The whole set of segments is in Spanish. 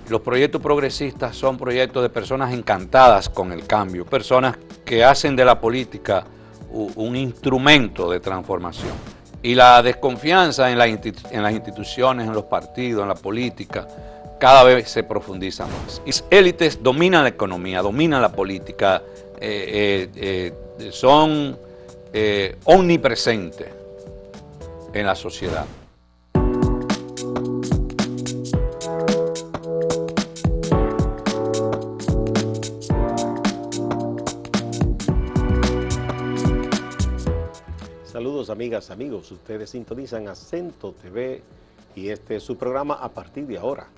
Los proyectos progresistas son proyectos de personas encantadas con el cambio, personas que hacen de la política un instrumento de transformación. Y la desconfianza en las instituciones, en los partidos, en la política, cada vez se profundiza más. Y élites dominan la economía, dominan la política, son omnipresentes en la sociedad. Saludos amigas, amigos, ustedes sintonizan Acento TV y este es su programa A Partir de Ahora,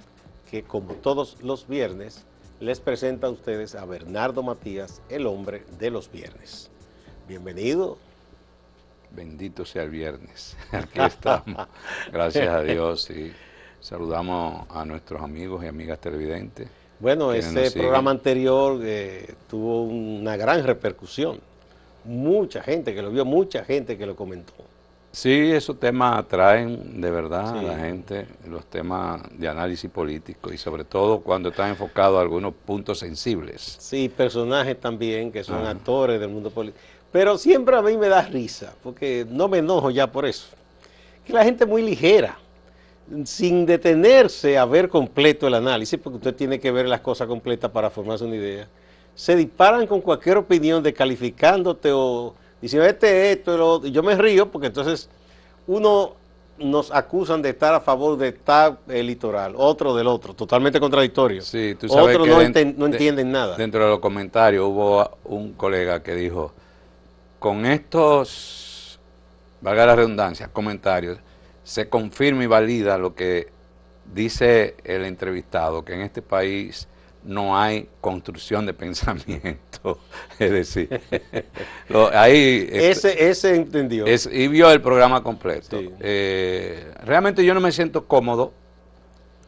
que como todos los viernes les presenta a ustedes a Bernardo Matías, el hombre de los viernes. Bienvenido. Bendito sea el viernes, aquí estamos, gracias a Dios, y saludamos a nuestros amigos y amigas televidentes. Bueno, ese programa anterior tuvo una gran repercusión. Mucha gente que lo vio, mucha gente que lo comentó. Sí, esos temas atraen de verdad a la gente, los temas de análisis político y sobre todo cuando están enfocados a algunos puntos sensibles. Sí, personajes también que son actores del mundo político. Pero siempre a mí me da risa, porque no me enojo ya por eso. Que la gente es muy ligera, sin detenerse a ver completo el análisis, porque usted tiene que ver las cosas completas para formarse una idea. Se disparan con cualquier opinión descalificándote o diciendo esto, lo otro. Y yo me río porque entonces uno nos acusan de estar a favor de tal litoral, otro del otro, totalmente contradictorio. Sí, tú sabes otros no entienden nada. Dentro de los comentarios hubo un colega que dijo, con estos, valga la redundancia, comentarios, se confirma y valida lo que dice el entrevistado, que en este país no hay construcción de pensamiento, es decir, ese entendió. Y vio el programa completo. Sí. Realmente yo no me siento cómodo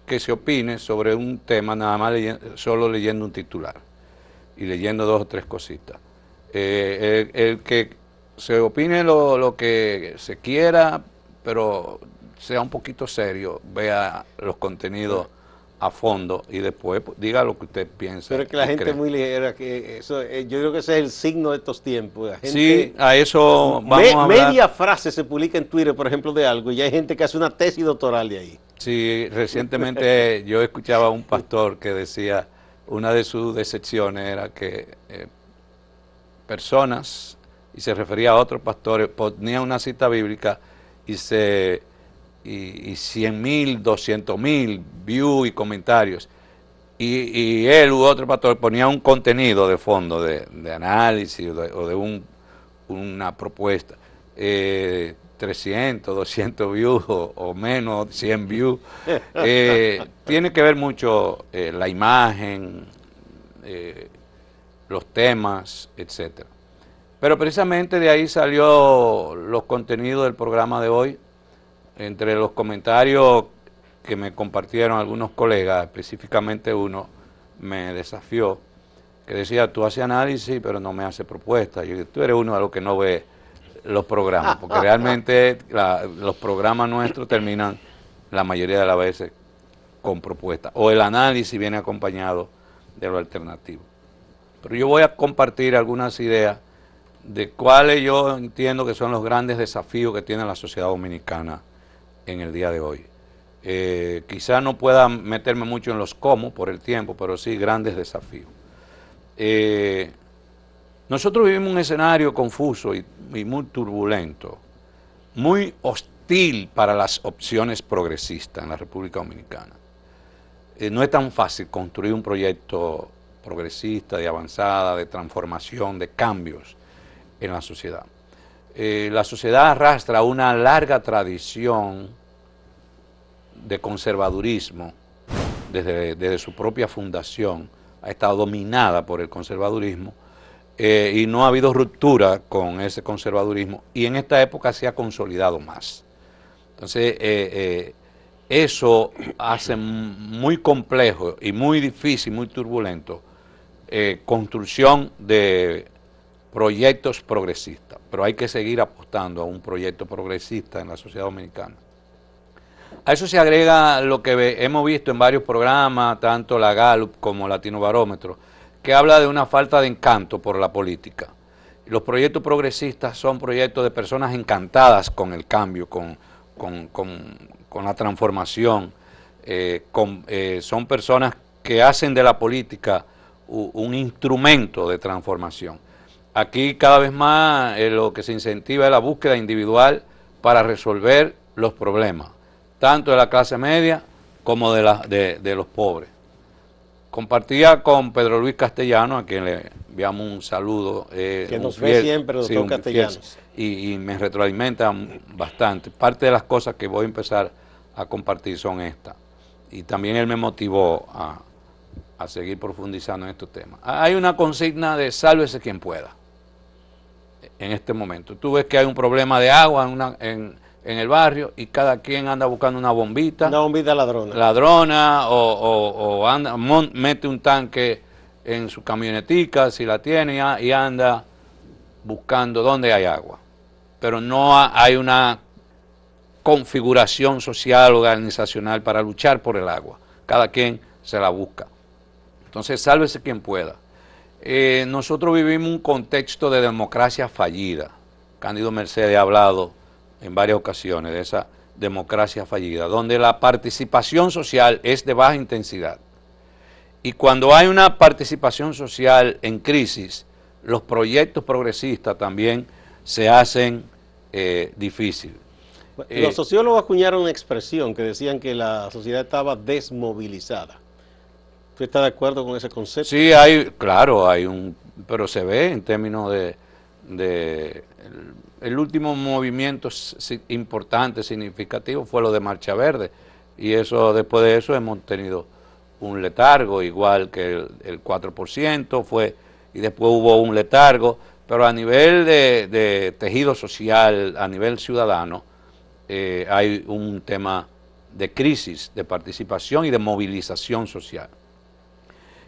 que se opine sobre un tema nada más solo leyendo un titular y leyendo dos o tres cositas. El que se opine lo que se quiera, pero sea un poquito serio, vea los contenidos a fondo y después diga lo que usted piensa. Pero es que la gente cree. Es muy ligera, que eso, yo creo que ese es el signo de estos tiempos. La gente, sí, a eso vamos a hablar. Media frase se publica en Twitter, por ejemplo, de algo, y ya hay gente que hace una tesis doctoral de ahí. Sí, recientemente yo escuchaba a un pastor que decía, una de sus decepciones era que personas, y se refería a otros pastores, ponían una cita bíblica y 100.000, 200.000 views y comentarios. Y él u otro pastor ponía un contenido de fondo, de análisis o de una propuesta. 300, 200 views o menos, 100 views. Tiene que ver mucho la imagen, los temas, etcétera. Pero precisamente de ahí salió los contenidos del programa de hoy. Entre los comentarios que me compartieron algunos colegas, específicamente uno me desafió, que decía, tú haces análisis pero no me haces propuestas. Yo digo, tú eres uno de los que no ve los programas, porque realmente los programas nuestros terminan la mayoría de las veces con propuestas, o el análisis viene acompañado de lo alternativo. Pero yo voy a compartir algunas ideas de cuáles yo entiendo que son los grandes desafíos que tiene la sociedad dominicana en el día de hoy. Quizá no pueda meterme mucho en los cómo por el tiempo, pero sí grandes desafíos. Nosotros vivimos un escenario confuso y muy turbulento, muy hostil para las opciones progresistas en la República Dominicana. No es tan fácil construir un proyecto progresista, de avanzada, de transformación, de cambios en la sociedad. La sociedad arrastra una larga tradición de conservadurismo desde su propia fundación, ha estado dominada por el conservadurismo y no ha habido ruptura con ese conservadurismo y en esta época se ha consolidado más. Entonces, eso hace muy complejo y muy difícil, muy turbulento, construcción de proyectos progresistas, pero hay que seguir apostando a un proyecto progresista en la sociedad dominicana. A eso se agrega lo que hemos visto en varios programas, tanto la Gallup como Latino Barómetro, que habla de una falta de encanto por la política. Los proyectos progresistas son proyectos de personas encantadas con el cambio, con la transformación. Son personas que hacen de la política un instrumento de transformación. Aquí cada vez más lo que se incentiva es la búsqueda individual para resolver los problemas, tanto de la clase media como de los pobres. Compartía con Pedro Luis Castellano, a quien le enviamos un saludo. Que nos ve siempre, doctor Castellanos. Y me retroalimenta bastante. Parte de las cosas que voy a empezar a compartir son estas. Y también él me motivó a seguir profundizando en estos temas. Hay una consigna de sálvese quien pueda en este momento. Tú ves que hay un problema de agua en el barrio y cada quien anda buscando una bombita. Una bombita ladrona. Ladrona o anda, mete un tanque en su camionetica, si la tiene, y anda buscando dónde hay agua. Pero no hay una configuración social, organizacional para luchar por el agua. Cada quien se la busca. Entonces, sálvese quien pueda. Nosotros vivimos un contexto de democracia fallida. Cándido Mercedes ha hablado en varias ocasiones de esa democracia fallida, donde la participación social es de baja intensidad. Y cuando hay una participación social en crisis, los proyectos progresistas también se hacen difíciles. Los sociólogos acuñaron una expresión que decían que la sociedad estaba desmovilizada. ¿Usted está de acuerdo con ese concepto? Sí, claro, pero se ve en términos el último movimiento importante, significativo, fue lo de Marcha Verde, y después de eso hemos tenido un letargo, igual que el 4% y después hubo un letargo, pero a nivel de tejido social, a nivel ciudadano, hay un tema de crisis, de participación y de movilización social.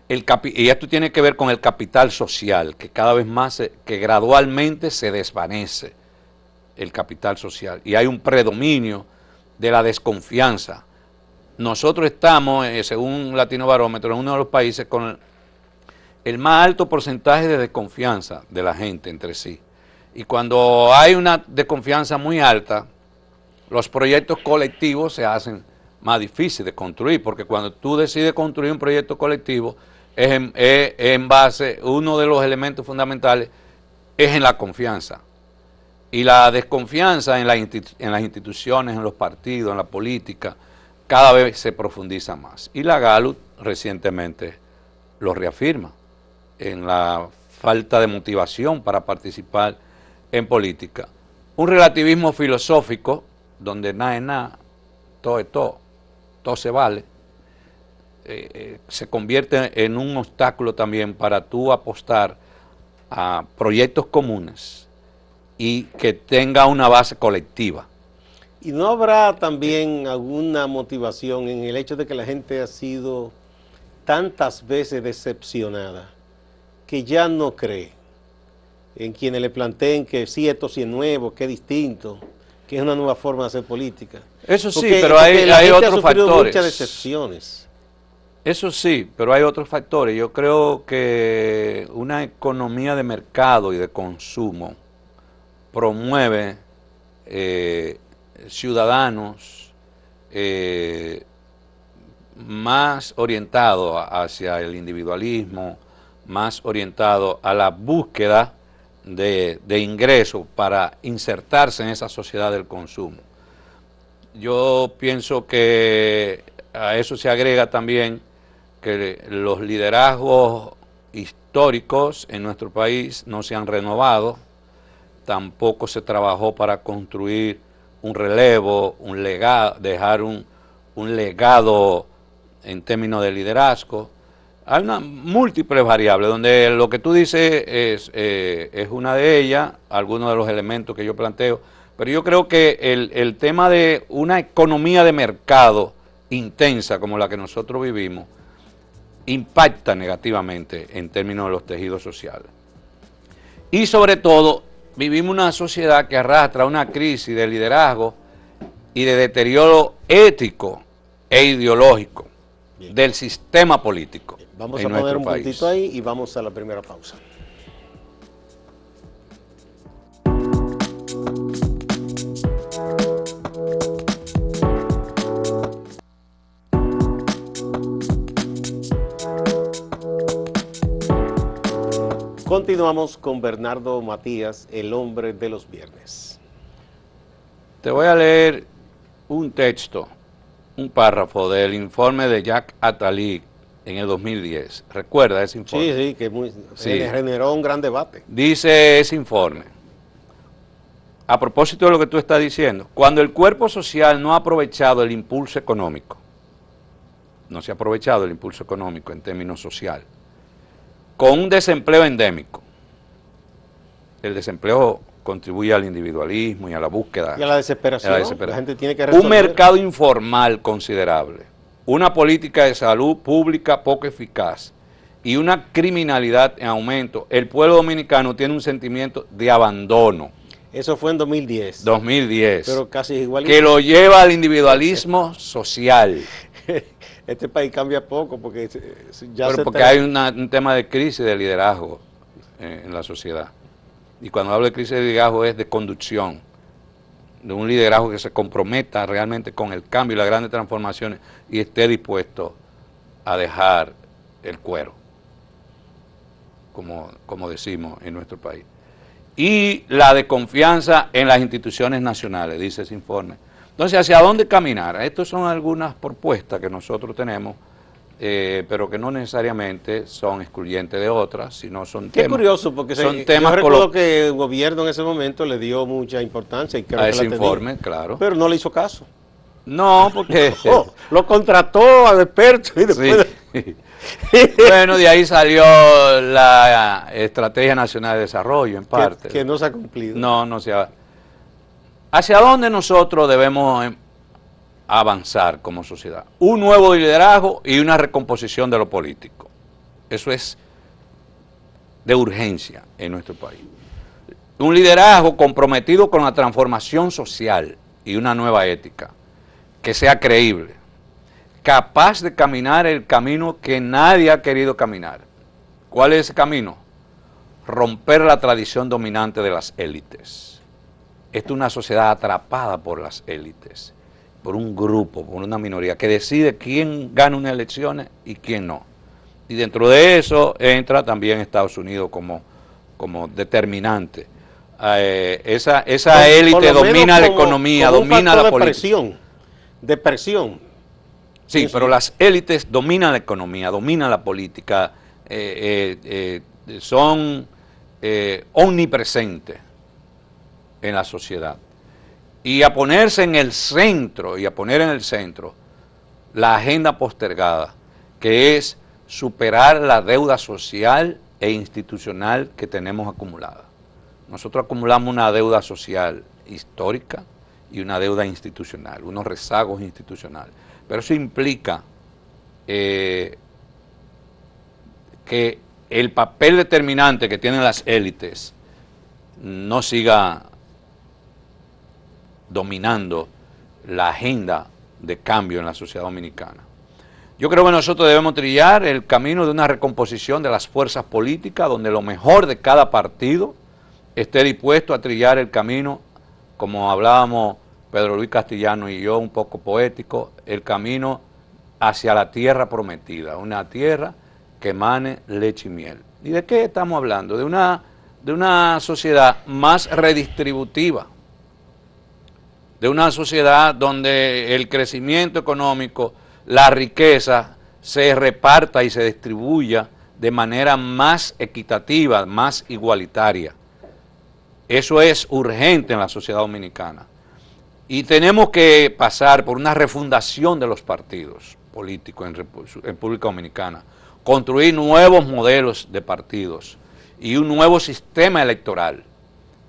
Y esto tiene que ver con el capital social, que cada vez más, que gradualmente se desvanece el capital social. Y hay un predominio de la desconfianza. Nosotros estamos, según Latino Barómetro, en uno de los países con el más alto porcentaje de desconfianza de la gente entre sí. Y cuando hay una desconfianza muy alta, los proyectos colectivos se hacen más difíciles de construir, porque cuando tú decides construir un proyecto colectivo, es en base, uno de los elementos fundamentales es en la confianza. Y la desconfianza en las instituciones, en los partidos, en la política, cada vez se profundiza más. Y la Gallup recientemente lo reafirma en la falta de motivación para participar en política. Un relativismo filosófico donde nada es nada, todo es todo se vale, se convierte en un obstáculo también para tú apostar a proyectos comunes y que tenga una base colectiva. ¿Y no habrá también alguna motivación en el hecho de que la gente ha sido tantas veces decepcionada que ya no cree en quienes le planteen que sí, esto sí es nuevo, que es distinto, que es una nueva forma de hacer política? Eso sí, pero hay otros factores. Muchas decepciones. Eso sí, pero hay otros factores. Yo creo que una economía de mercado y de consumo promueve ciudadanos más orientados hacia el individualismo, más orientados a la búsqueda de ingresos para insertarse en esa sociedad del consumo. Yo pienso que a eso se agrega también que los liderazgos históricos en nuestro país no se han renovado, tampoco se trabajó para construir un relevo, un legado, dejar un legado en términos de liderazgo. Hay una múltiples variables, donde lo que tú dices es una de ellas, algunos de los elementos que yo planteo, pero yo creo que el tema de una economía de mercado intensa como la que nosotros vivimos, impacta negativamente en términos de los tejidos sociales. Y sobre todo, vivimos una sociedad que arrastra una crisis de liderazgo y de deterioro ético e ideológico Bien. del sistema político. Vamos en a poner nuestro un país. puntito ahí y vamos a la primera pausa. Continuamos con Bernardo Matías, el hombre de los viernes. Te voy a leer un texto, un párrafo del informe de Jacques Attali en el 2010. ¿Recuerda ese informe? Sí, que generó un gran debate. Dice ese informe, a propósito de lo que tú estás diciendo, cuando el cuerpo social no ha aprovechado el impulso económico, no se ha aprovechado el impulso económico en términos sociales, con un desempleo endémico, el desempleo contribuye al individualismo y a la búsqueda. Y a la desesperación. La gente tiene que resolver. Un mercado informal considerable, una política de salud pública poco eficaz y una criminalidad en aumento. El pueblo dominicano tiene un sentimiento de abandono. Eso fue en 2010. 2010. Pero casi igual. Que lo lleva al individualismo social. Este país cambia poco porque ya pero porque hay un tema de crisis de liderazgo en la sociedad. Y cuando hablo de crisis de liderazgo es de conducción, de un liderazgo que se comprometa realmente con el cambio y las grandes transformaciones y esté dispuesto a dejar el cuero, como decimos en nuestro país. Y la desconfianza en las instituciones nacionales, dice ese informe. Entonces, ¿hacia dónde caminar? Estas son algunas propuestas que nosotros tenemos, pero que no necesariamente son excluyentes de otras, sino son temas. Qué curioso, porque son temas yo recuerdo que el gobierno en ese momento le dio mucha importancia y creo a que ese la informe, claro. Pero no le hizo caso. No, porque lo contrató al experto y después... Sí. Bueno, de ahí salió la Estrategia Nacional de Desarrollo, en parte. Que no se ha cumplido. No se ha... ¿Hacia dónde nosotros debemos avanzar como sociedad? Un nuevo liderazgo y una recomposición de lo político. Eso es de urgencia en nuestro país. Un liderazgo comprometido con la transformación social y una nueva ética, que sea creíble, capaz de caminar el camino que nadie ha querido caminar. ¿Cuál es ese camino? Romper la tradición dominante de las élites. Esta es una sociedad atrapada por las élites, por un grupo, por una minoría, que decide quién gana unas elecciones y quién no. Y dentro de eso entra también Estados Unidos como determinante. Esa élite domina la economía, domina la política. De presión. Sí, pero las élites dominan la economía, dominan la política, son omnipresentes en la sociedad. Y a ponerse en el centro, la agenda postergada, que es superar la deuda social e institucional que tenemos acumulada. Nosotros acumulamos una deuda social histórica y una deuda institucional, unos rezagos institucionales. Pero eso implica que el papel determinante que tienen las élites no siga dominando la agenda de cambio en la sociedad dominicana. Yo creo que nosotros debemos trillar el camino de una recomposición de las fuerzas políticas, donde lo mejor de cada partido esté dispuesto a trillar el camino, como hablábamos Pedro Luis Castellano y yo, un poco poético, el camino hacia la tierra prometida, una tierra que emane leche y miel. ¿Y de qué estamos hablando? De una sociedad más redistributiva, de una sociedad donde el crecimiento económico, la riqueza, se reparta y se distribuya de manera más equitativa, más igualitaria. Eso es urgente en la sociedad dominicana. Y tenemos que pasar por una refundación de los partidos políticos en República Dominicana, construir nuevos modelos de partidos y un nuevo sistema electoral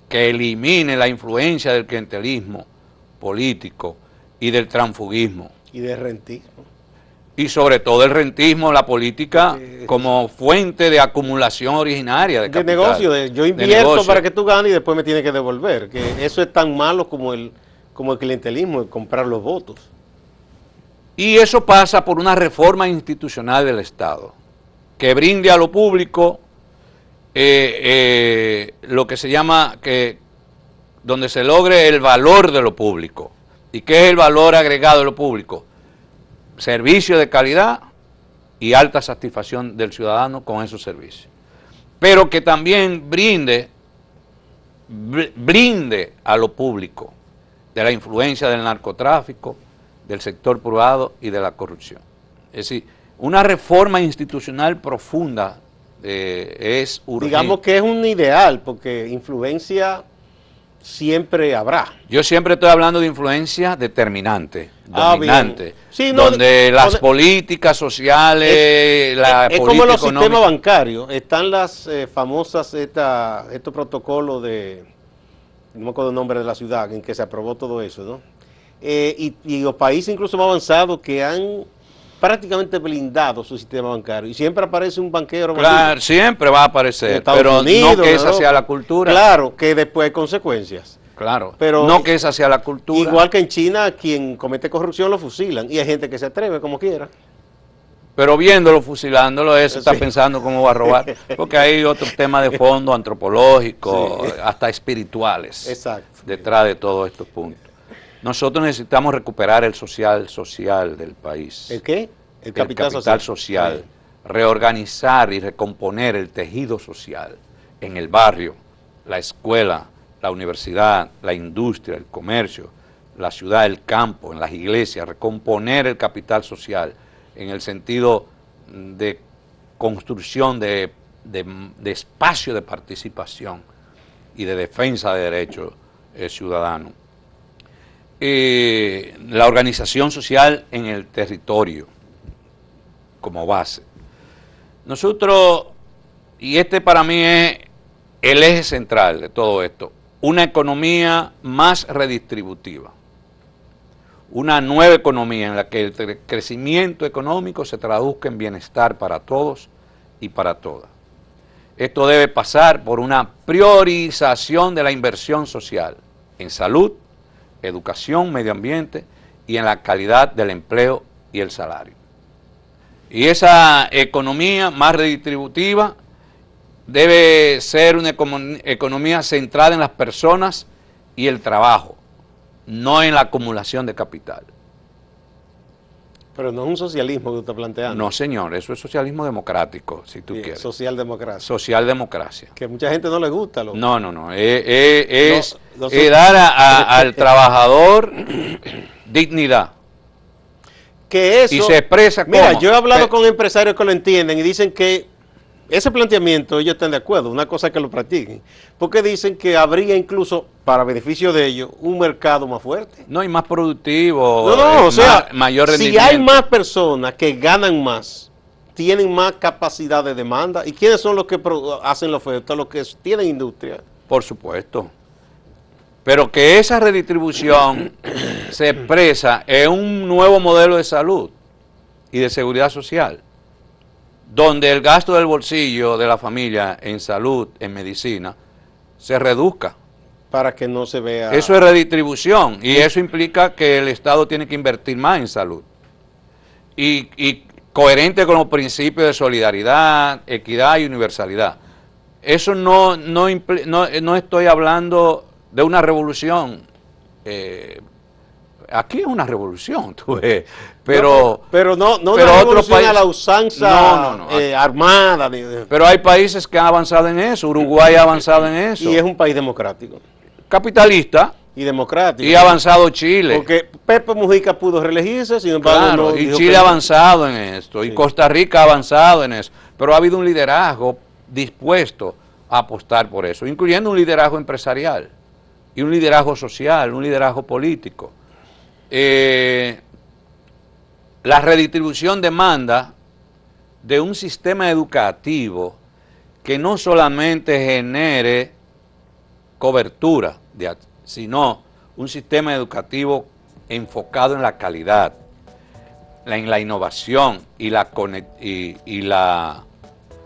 que elimine la influencia del clientelismo político y del transfugismo. Y del rentismo. Y sobre todo el rentismo, la política como fuente de acumulación originaria de capital. Negocio, yo invierto para que tú ganes y después me tienes que devolver. Que eso es tan malo como el como el clientelismo, el comprar los votos. Y eso pasa por una reforma institucional del Estado, que brinde a lo público lo que se llama, donde se logre el valor de lo público. ¿Y qué es el valor agregado de lo público? Servicio de calidad y alta satisfacción del ciudadano con esos servicios. Pero que también brinde a lo público de la influencia del narcotráfico, del sector privado y de la corrupción. Es decir, una reforma institucional profunda es urgente. Digamos que es un ideal, porque influencia siempre habrá. Yo siempre estoy hablando de influencia determinante, dominante, sí, no, donde las políticas sociales, la es política como los económica, sistemas bancarios, están las famosas, estos protocolos de, no me acuerdo el nombre de la ciudad en que se aprobó todo eso, ¿no? Y los países incluso más avanzados que han prácticamente blindado su sistema bancario, y siempre aparece un banquero. Claro, siempre va a aparecer, pero no que esa sea la cultura. Claro, que después hay consecuencias. Claro, pero no que esa sea la cultura. Igual que en China, quien comete corrupción lo fusilan, y hay gente que se atreve como quiera. Pero viéndolo, fusilándolo, eso está pensando cómo va a robar, porque hay otro tema de fondo antropológico, hasta espirituales, detrás de todos estos puntos. Nosotros necesitamos recuperar el social del país. ¿El qué? El capital social. Reorganizar y recomponer el tejido social en el barrio, la escuela, la universidad, la industria, el comercio, la ciudad, el campo, en las iglesias, recomponer el capital social en el sentido de construcción de espacio de participación y de defensa de derechos ciudadanos. La organización social en el territorio como base. Nosotros, y este para mí es el eje central de todo esto, una economía más redistributiva, una nueva economía en la que el crecimiento económico se traduzca en bienestar para todos y para todas. Esto debe pasar por una priorización de la inversión social en salud, educación, medio ambiente y en la calidad del empleo y el salario. Y esa economía más redistributiva debe ser una economía centrada en las personas y el trabajo, no en la acumulación de capital. Pero no es un socialismo que usted está planteando. No, señor, eso es socialismo democrático, si tú quieres. Socialdemocracia. Socialdemocracia. Que a mucha gente no le gusta. No. Es dar al trabajador dignidad. Que eso, y se expresa como... Mira, yo he hablado con empresarios que lo entienden y dicen que ese planteamiento ellos están de acuerdo, una cosa es que lo practiquen, porque dicen que habría incluso, para beneficio de ellos, un mercado más fuerte. No, y más productivo, o sea, mayor rendimiento. Si hay más personas que ganan más, tienen más capacidad de demanda, ¿y quiénes son los que hacen la oferta? Los que tienen industria. Por supuesto. Pero que esa redistribución se expresa en un nuevo modelo de salud y de seguridad social, donde el gasto del bolsillo de la familia en salud, en medicina, se reduzca. Para que no se vea... Eso es redistribución, y eso implica que el Estado tiene que invertir más en salud. Y coherente con los principios de solidaridad, equidad y universalidad. Eso no estoy hablando de una revolución. Aquí es una revolución, tú ves, pero no una revolución a la usanza armada. Pero hay países que han avanzado en eso, Uruguay ha avanzado en eso. Y es un país democrático. Capitalista. Y democrático. Y ha avanzado Chile. Porque Pepe Mujica pudo reelegirse, sin embargo... Claro, y Chile ha avanzado en esto, y Costa Rica ha avanzado en eso, pero ha habido un liderazgo dispuesto a apostar por eso, incluyendo un liderazgo empresarial, y un liderazgo social, un liderazgo político. La redistribución demanda de un sistema educativo que no solamente genere cobertura, sino un sistema educativo enfocado en la calidad, en la innovación y la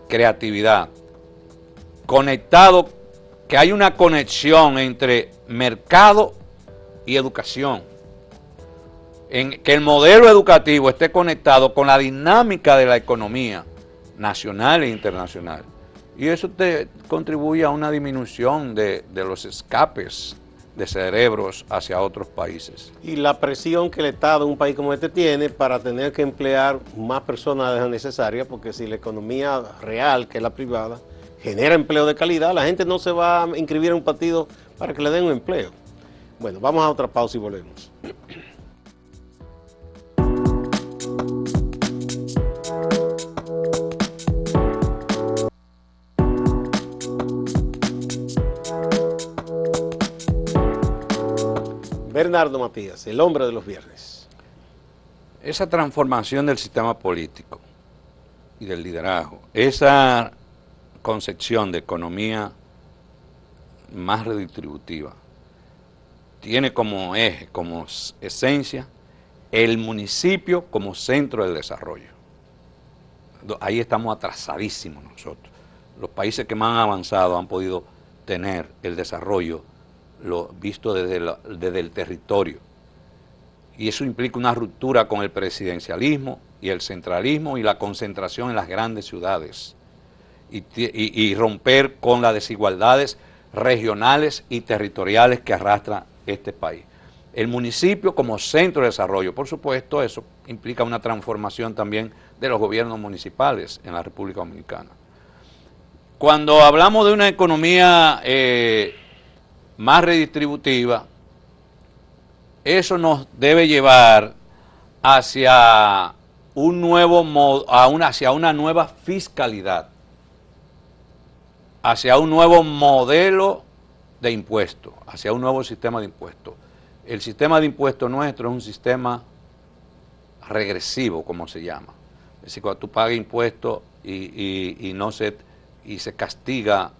creatividad, conectado, que hay una conexión entre mercado y educación. En que el modelo educativo esté conectado con la dinámica de la economía nacional e internacional. Y eso te contribuye a una disminución de los escapes de cerebros hacia otros países. Y la presión que el Estado en un país como este tiene para tener que emplear más personas de las necesarias, porque si la economía real, que es la privada, genera empleo de calidad, la gente no se va a inscribir en un partido para que le den un empleo. Bueno, vamos a otra pausa y volvemos. Bernardo Matías, el hombre de los viernes. Esa transformación del sistema político y del liderazgo, esa concepción de economía más redistributiva, tiene como eje, como esencia, el municipio como centro del desarrollo. Ahí estamos atrasadísimos nosotros. Los países que más han avanzado han podido tener el desarrollo visto desde el territorio. Y eso implica una ruptura con el presidencialismo y el centralismo y la concentración en las grandes ciudades. Y romper con las desigualdades regionales y territoriales que arrastra este país. El municipio como centro de desarrollo, por supuesto, eso implica una transformación también de los gobiernos municipales en la República Dominicana. Cuando hablamos de una economía más redistributiva, eso nos debe llevar hacia hacia una nueva fiscalidad, hacia un nuevo modelo de impuestos, hacia un nuevo sistema de impuestos. El sistema de impuestos nuestro es un sistema regresivo, como se llama. Es decir, cuando tú pagas impuestos y se castiga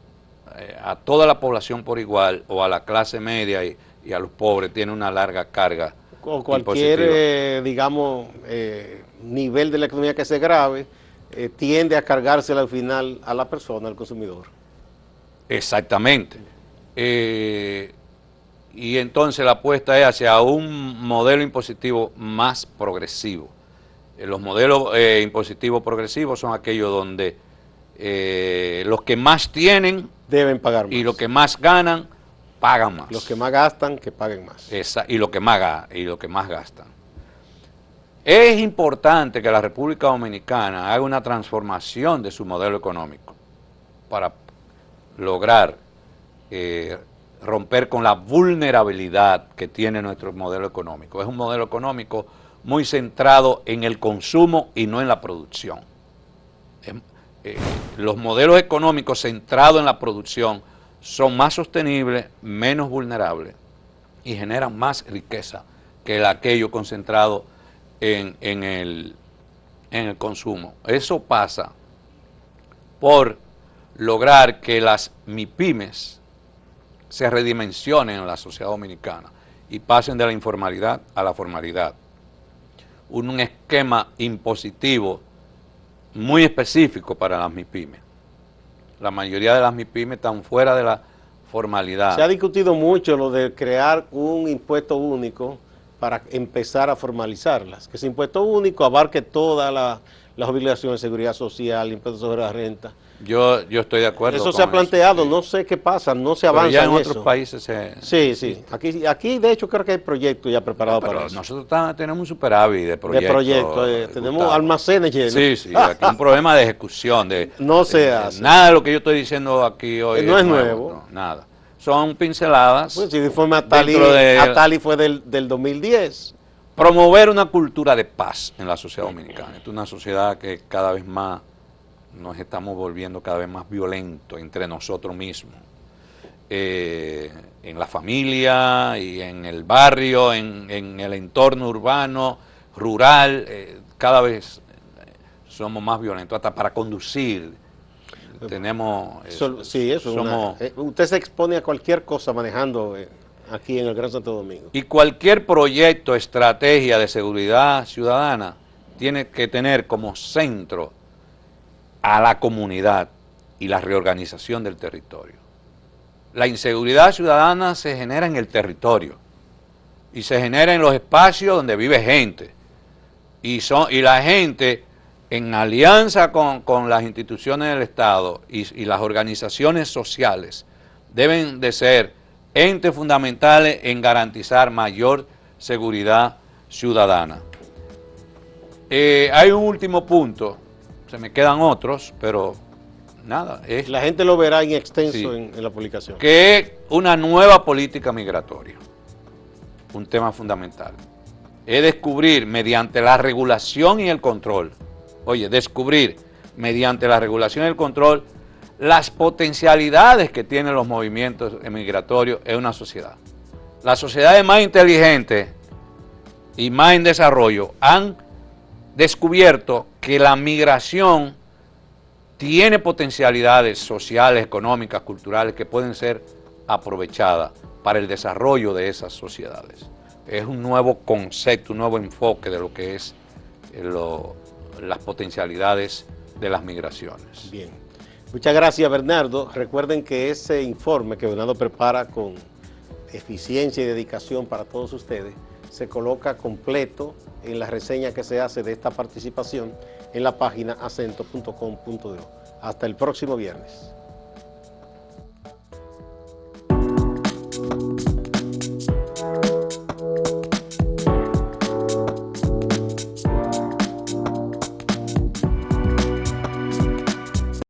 a toda la población por igual, o a la clase media y a los pobres, tiene una larga carga. O cualquier, digamos, nivel de la economía que se grave, tiende a cargársela al final a la persona, al consumidor. Exactamente. Y entonces la apuesta es hacia un modelo impositivo más progresivo. Los modelos impositivos progresivos son aquellos donde los que más tienen deben pagar más. Y los que más ganan, pagan más. Los que más gastan, que paguen más. Y los que más gastan. Es importante que la República Dominicana haga una transformación de su modelo económico para lograr romper con la vulnerabilidad que tiene nuestro modelo económico. Es un modelo económico muy centrado en el consumo y no en la producción. Los modelos económicos centrados en la producción son más sostenibles, menos vulnerables y generan más riqueza que aquello concentrado en el consumo. Eso pasa por lograr que las MIPYMES se redimensionen en la sociedad dominicana y pasen de la informalidad a la formalidad. Un esquema impositivo muy específico para las MIPYMES. La mayoría de las MIPYMES están fuera de la formalidad. Se ha discutido mucho lo de crear un impuesto único para empezar a formalizarlas. Que ese impuesto único abarque todas las obligaciones de seguridad social, impuestos sobre la renta. Yo estoy de acuerdo. Eso se ha planteado, sí. No sé qué pasa, no se avanza ya en eso. otros países Sí. Aquí de hecho creo que hay proyectos ya preparados para eso. Nosotros tenemos un superávit de proyectos. Tenemos almacenes llenos. Sí, aquí un problema de ejecución. No se hace. Nada de lo que yo estoy diciendo aquí hoy no es nuevo. No, nada. Son pinceladas. Pues si el informe Atali fue del 2010. Promover una cultura de paz en la sociedad dominicana. Esta es una sociedad que cada vez más nos estamos volviendo cada vez más violentos entre nosotros mismos. En la familia y en el barrio, en el entorno urbano, rural, cada vez somos más violentos, hasta para conducir. Tenemos... usted se expone a cualquier cosa manejando aquí en el Gran Santo Domingo. Y cualquier proyecto, estrategia de seguridad ciudadana tiene que tener como centro a la comunidad y la reorganización del territorio. La inseguridad ciudadana se genera en el territorio. y se genera en los espacios donde vive gente. Y la gente, en alianza con las instituciones del Estado y las organizaciones sociales, deben de ser entes fundamentales en garantizar mayor seguridad ciudadana. Hay un último punto, se me quedan otros, pero nada. La gente lo verá en extenso sí, en la publicación. Que es una nueva política migratoria, un tema fundamental. Es descubrir mediante la regulación y el control, descubrir mediante la regulación y el control las potencialidades que tienen los movimientos migratorios en una sociedad. Las sociedades más inteligentes y más en desarrollo han descubierto que la migración tiene potencialidades sociales, económicas, culturales que pueden ser aprovechadas para el desarrollo de esas sociedades. Es un nuevo concepto, un nuevo enfoque de lo que es las potencialidades de las migraciones. Bien. Muchas gracias, Bernardo. Recuerden que ese informe que Bernardo prepara con eficiencia y dedicación para todos ustedes se coloca completo en la reseña que se hace de esta participación en la página acento.com.do. Hasta el próximo viernes.